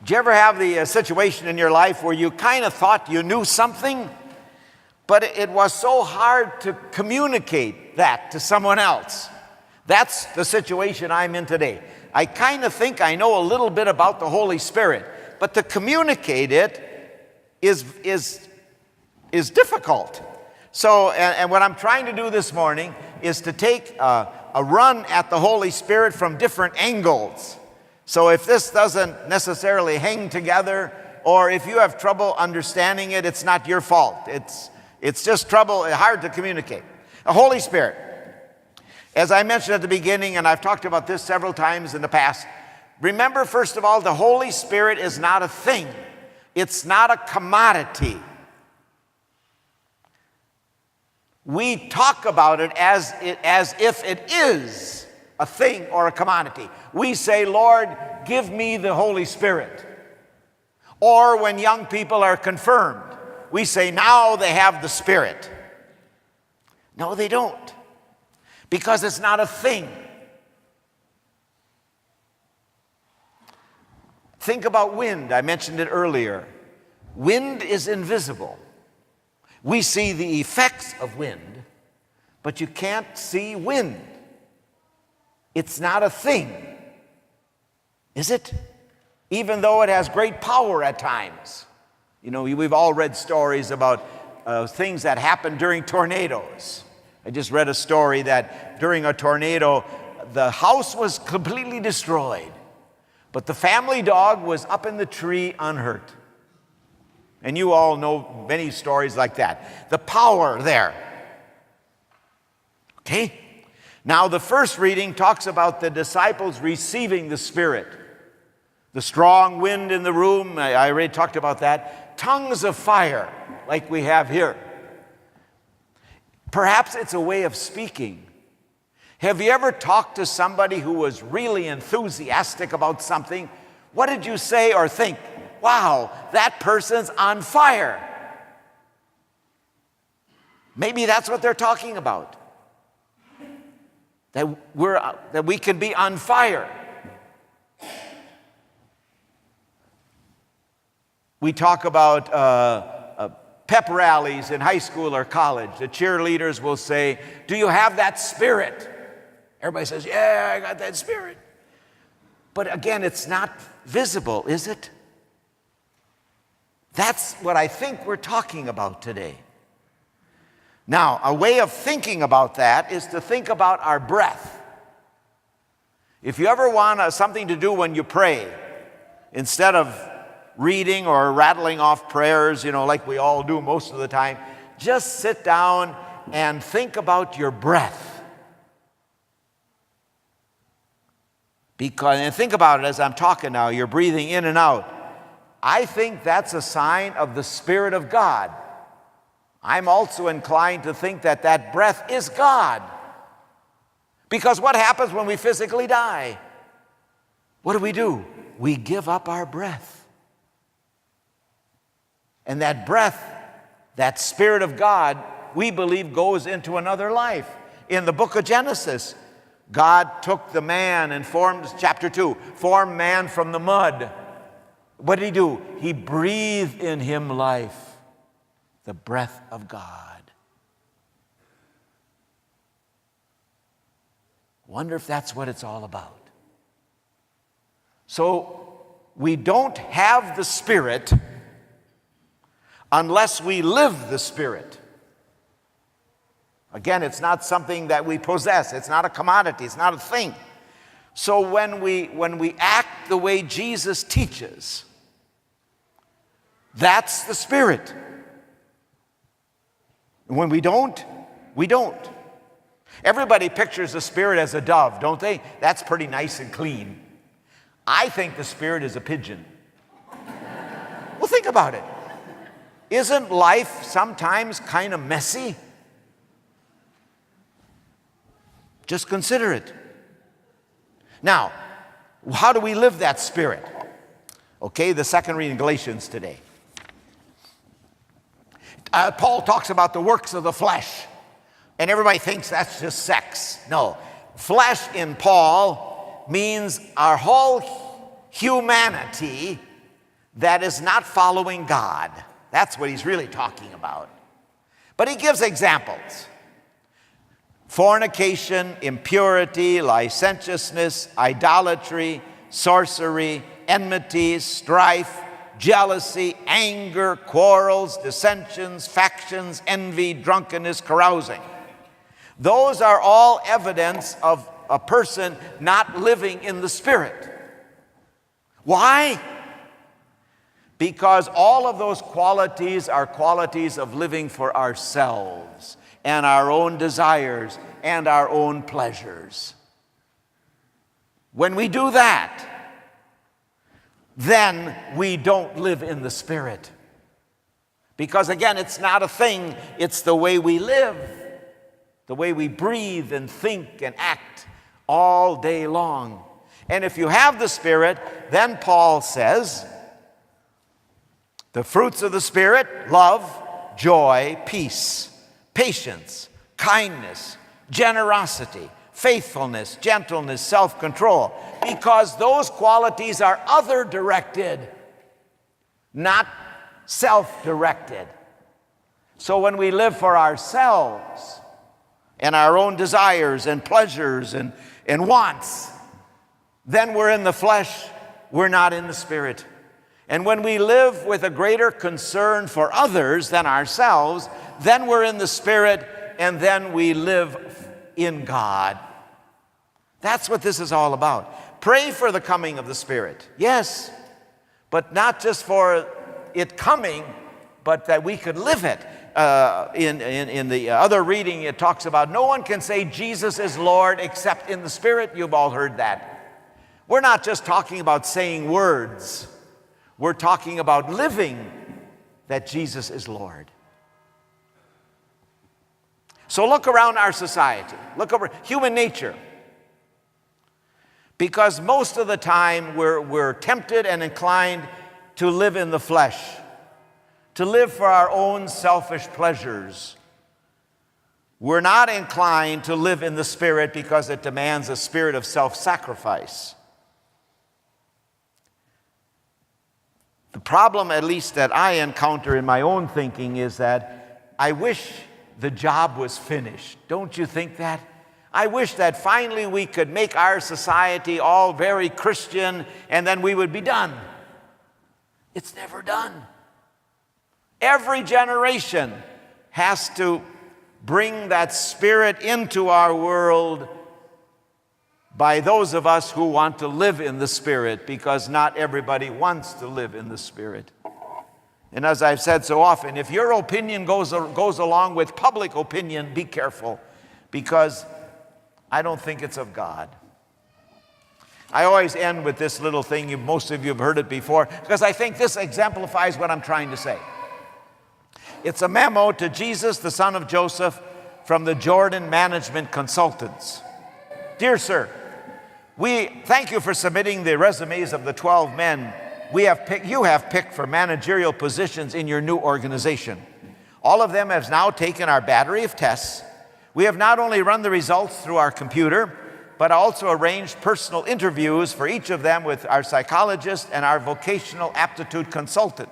Did you ever have the situation in your life where you kind of thought you knew something, but it was so hard to communicate that to someone else? That's the situation I'm in today. I kind of think I know a little bit about the Holy Spirit, but to communicate it is difficult. So, and what I'm trying to do this morning is to take a run at the Holy Spirit from different angles. So if this doesn't necessarily hang together, or if you have trouble understanding it, it's not your fault. It's just trouble, hard to communicate. The Holy Spirit. As I mentioned at the beginning, and I've talked about this several times in the past, remember, first of all, the Holy Spirit is not a thing. It's not a commodity. We talk about it as if it is a thing or a commodity. We say, Lord, give me the Holy Spirit. Or when young people are confirmed, we say, now they have the Spirit. No, they don't. Because it's not a thing. Think about wind. I mentioned it earlier. Wind is invisible. We see the effects of wind, but you can't see wind. It's not a thing, is it? Even though it has great power at times. You know, we've all read stories about things that happen during tornadoes. I just read a story that during a tornado, the house was completely destroyed, but the family dog was up in the tree unhurt. And you all know many stories like that. The power there. Okay? Now, the first reading talks about the disciples receiving the Spirit. The strong wind in the room, I already talked about that. Tongues of fire, like we have here. Perhaps it's a way of speaking. Have you ever talked to somebody who was really enthusiastic about something? What did you say or think? Wow, that person's on fire. Maybe that's what they're talking about. That we can be on fire. We talk about pep rallies in high school or college. The cheerleaders will say, do you have that spirit? Everybody says, yeah, I got that spirit. But again, it's not visible, is it? That's what I think we're talking about today. Now, a way of thinking about that is to think about our breath. If you ever want something to do when you pray, instead of reading or rattling off prayers, like we all do most of the time, just sit down and think about your breath. And think about it as I'm talking now, you're breathing in and out. I think that's a sign of the Spirit of God. I'm also inclined to think that that breath is God. Because what happens when we physically die? What do? We give up our breath. And that breath, that Spirit of God, we believe goes into another life. In the book of Genesis, God took the man and chapter 2, formed man from the mud. What did he do? He breathed in him life. The breath of God. Wonder if that's what it's all about. So we don't have the Spirit unless we live the Spirit. Again, it's not something that we possess. It's not a commodity. It's not a thing. So when we act the way Jesus teaches, that's the Spirit. And when we don't, we don't. Everybody pictures the Spirit as a dove, don't they? That's pretty nice and clean. I think the Spirit is a pigeon. Well, think about it. Isn't life sometimes kind of messy? Just consider it. Now, how do we live that Spirit? Okay, the second reading, Galatians today. Paul talks about the works of the flesh, and everybody thinks that's just sex. No, flesh in Paul means our whole humanity that is not following God. That's what he's really talking about. But he gives examples. Fornication, impurity, licentiousness, idolatry, sorcery, enmity, strife, jealousy, anger, quarrels, dissensions, factions, envy, drunkenness, carousing. Those are all evidence of a person not living in the Spirit. Why? Because all of those qualities are qualities of living for ourselves and our own desires and our own pleasures. When we do that, then we don't live in the Spirit. Because again, it's not a thing, it's the way we live, the way we breathe and think and act all day long. And if you have the Spirit, then Paul says, the fruits of the Spirit: love, joy, peace, patience, kindness, generosity, faithfulness, gentleness, self-control. Because those qualities are other-directed, not self-directed. So when we live for ourselves and our own desires and pleasures and wants, then we're in the flesh, we're not in the Spirit. And when we live with a greater concern for others than ourselves, then we're in the Spirit, and then we live in God. That's what this is all about. Pray for the coming of the Spirit, yes, but not just for it coming, but that we could live it. In the other reading, it talks about no one can say Jesus is Lord except in the Spirit. You've all heard that. We're not just talking about saying words. We're talking about living that Jesus is Lord. So look around our society. Look over human nature. Because most of the time we're tempted and inclined to live in the flesh, to live for our own selfish pleasures. We're not inclined to live in the Spirit because it demands a spirit of self-sacrifice. The problem, at least that I encounter in my own thinking, is that I wish the job was finished. Don't you think that? I wish that finally we could make our society all very Christian and then we would be done. It's never done. Every generation has to bring that Spirit into our world by those of us who want to live in the Spirit, because not everybody wants to live in the Spirit. And as I've said so often, if your opinion goes along with public opinion, be careful, because I don't think it's of God. I always end with this little thing. Most of you have heard it before, because I think this exemplifies what I'm trying to say. It's a memo to Jesus, the son of Joseph, from the Jordan Management Consultants. Dear sir, we thank you for submitting the resumes of the 12 men you have picked for managerial positions in your new organization. All of them have now taken our battery of tests. We have not only run the results through our computer, but also arranged personal interviews for each of them with our psychologist and our vocational aptitude consultant.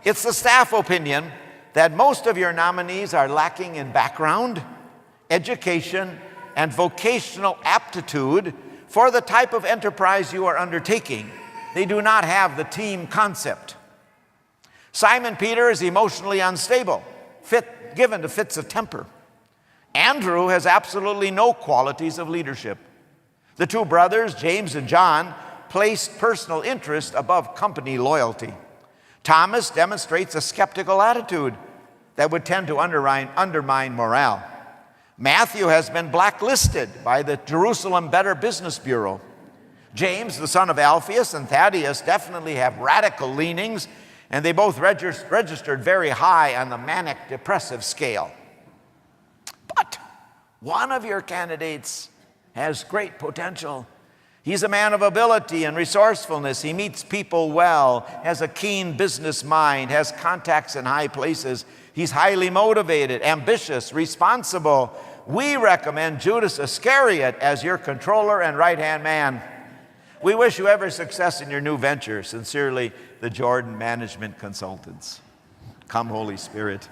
It's the staff opinion that most of your nominees are lacking in background, education, and vocational aptitude for the type of enterprise you are undertaking. They do not have the team concept. Simon Peter is emotionally unstable, given to fits of temper. Andrew has absolutely no qualities of leadership. The two brothers, James and John, placed personal interest above company loyalty. Thomas demonstrates a skeptical attitude that would tend to undermine morale. Matthew has been blacklisted by the Jerusalem Better Business Bureau. James, the son of Alphaeus, and Thaddeus definitely have radical leanings, and they both registered very high on the manic-depressive scale. But one of your candidates has great potential. He's a man of ability and resourcefulness. He meets people well, has a keen business mind, has contacts in high places. He's highly motivated, ambitious, responsible. We recommend Judas Iscariot as your controller and right-hand man. We wish you every success in your new venture. Sincerely, the Jordan Management Consultants. Come, Holy Spirit.